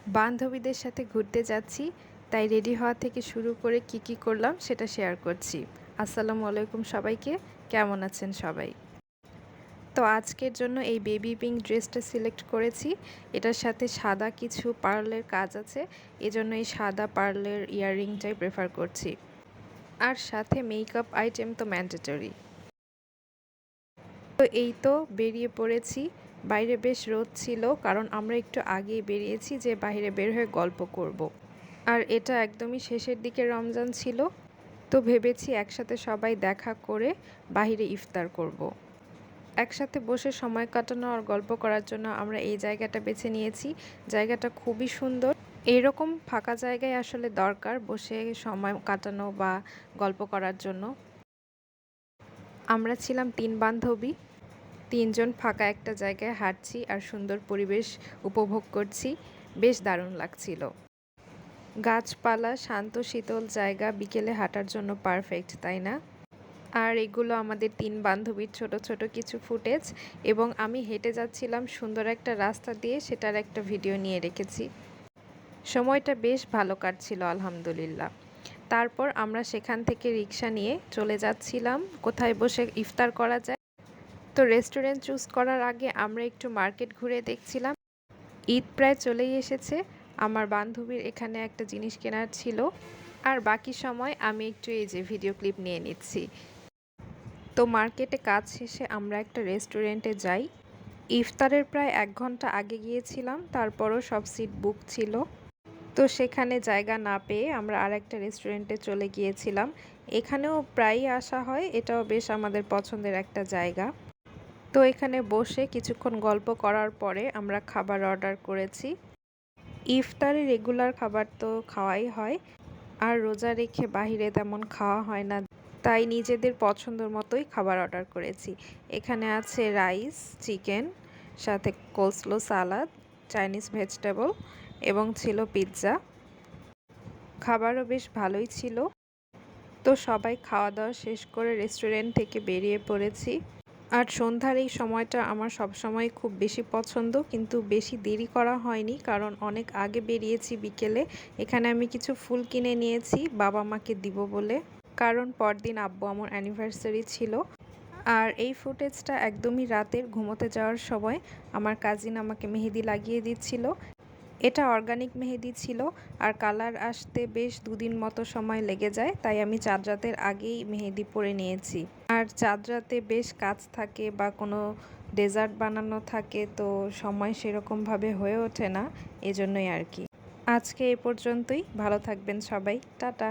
বান্ধবীদের সাথে ঘুরতে যাচ্ছি, তাই রেডি হওয়া থেকে শুরু করে কি করলাম সেটা শেয়ার করছি। আসসালামু আলাইকুম সবাইকে, কেমন আছেন সবাই? তো আজকের জন্য এই বেবি পিঙ্ক ড্রেসটা সিলেক্ট করেছি। এটার সাথে সাদা কিছু পার্লের কাজ আছে, এজন্য এই সাদা পার্লের ইয়াররিংটাই প্রেফার করছি। আর সাথে মেকআপ আইটেম তো ম্যান্ডেটরি। তো এই তো বেরিয়ে পড়েছি। বাইরে বেশ রোদ ছিল, কারণ আমরা একটু আগেই বেরিয়েছি যে বাইরে বের হয়ে গল্প করব। আর এটা একদমই শেষের দিকে রমজান ছিল, তো ভেবেছি একসাথে সবাই দেখা করে বাহিরে ইফতার করব। একসাথে বসে সময় কাটানো আর গল্প করার জন্য আমরা এই জায়গাটা বেছে নিয়েছি। জায়গাটা খুবই সুন্দর। এইরকম ফাঁকা জায়গায় আসলে দরকার বসে সময় কাটানো বা গল্প করার জন্য। আমরা ছিলাম ৩ বান্ধবী, ৩ জন ফাঁকা একটা জায়গায় হাঁটছি আর সুন্দর পরিবেশ উপভোগ করছি। বেশ দারুণ লাগছিল। গাছপালা, শান্ত শীতল জায়গা বিকেলে হাঁটার জন্য পারফেক্ট, তাই না? আর এগুলো আমাদের ৩ বান্ধবীর ছোট ছোট কিছু ফুটেজ, এবং আমি হেঁটে যাচ্ছিলাম সুন্দর একটা রাস্তা দিয়ে, সেটার একটা ভিডিও নিয়ে রেখেছি। সময়টা বেশ ভালো কাটছিল আলহামদুলিল্লাহ। তারপর আমরা সেখান থেকে রিক্সা নিয়ে চলে যাচ্ছিলাম কোথায় বসে ইফতার করা যায়। তো রেস্টুরেন্ট চুজ করার আগে আমরা একটু মার্কেট ঘুরে দেখছিলাম। ঈদ প্রায় চলেই এসেছে, আমার বান্ধবীর এখানে একটা জিনিস কেনার ছিল, আর বাকি সময় আমি একটু এই যে ভিডিও ক্লিপ নিয়ে নিচ্ছি। তো মার্কেটে কাজ শেষে আমরা একটা রেস্টুরেন্টে যাই। ইফতারের প্রায় ১ ঘন্টা আগে গিয়েছিলাম, তারপরও সব সিট বুক ছিল। তো সেখানে জায়গা না পেয়ে আমরা আরেকটা রেস্টুরেন্টে চলে গিয়েছিলাম। এখানেও প্রায়ই আসা হয়, এটাও বেশ আমাদের পছন্দের একটা জায়গা। তো এখানে বসে কিছুক্ষণ গল্প করার পরে আমরা খাবার অর্ডার করেছি। ইফতারে রেগুলার খাবার তো খাওয়াই হয়, আর রোজা রেখে বাহিরে তেমন খাওয়া হয় না, তাই নিজেদের পছন্দের মতোই খাবার অর্ডার করেছি। এখানে আছে রাইস, চিকেন, সাথে কোলস্লো, সালাদ, চাইনিজ ভেজিটেবল এবং ছিল পিৎজা। খাবারও বেশ ভালোই ছিল। তো সবাই খাওয়া দাওয়া শেষ করে রেস্টুরেন্ট থেকে বেরিয়ে পড়েছি। আর সন্ধ্যার এই সময়টা আমার সবসময় খুব বেশি পছন্দ, কিন্তু বেশি দেরি করা হয়নি কারণ অনেক আগে বেরিয়েছি বিকেলে। এখানে আমি কিছু ফুল কিনে নিয়েছি বাবা মাকে দিব বলে, কারণ পরদিন আব্বু আমার অ্যানিভার্সারি ছিল। আর এই ফুটেজটা একদমই রাতের ঘুমোতে যাওয়ার সময় আমার কাজিন আমাকে মেহেদি লাগিয়ে দিচ্ছিল। এটা অর্গানিক মেহেদি ছিল, আর কালার আসতে বেশ ২ দিন মতো সময় লেগে যায়, তাই আমি চাঁদ রাতের আগেই মেহেদি পরে নিয়েছি। আর চাঁদ রাতে বেশ কাজ থাকে বা কোনো ডেজার্ট বানানো থাকে, তো সময় সেরকমভাবে হয়ে ওঠে না, এজন্যই আর কি। আজকে এ পর্যন্তই। ভালো থাকবেন সবাই, টাটা।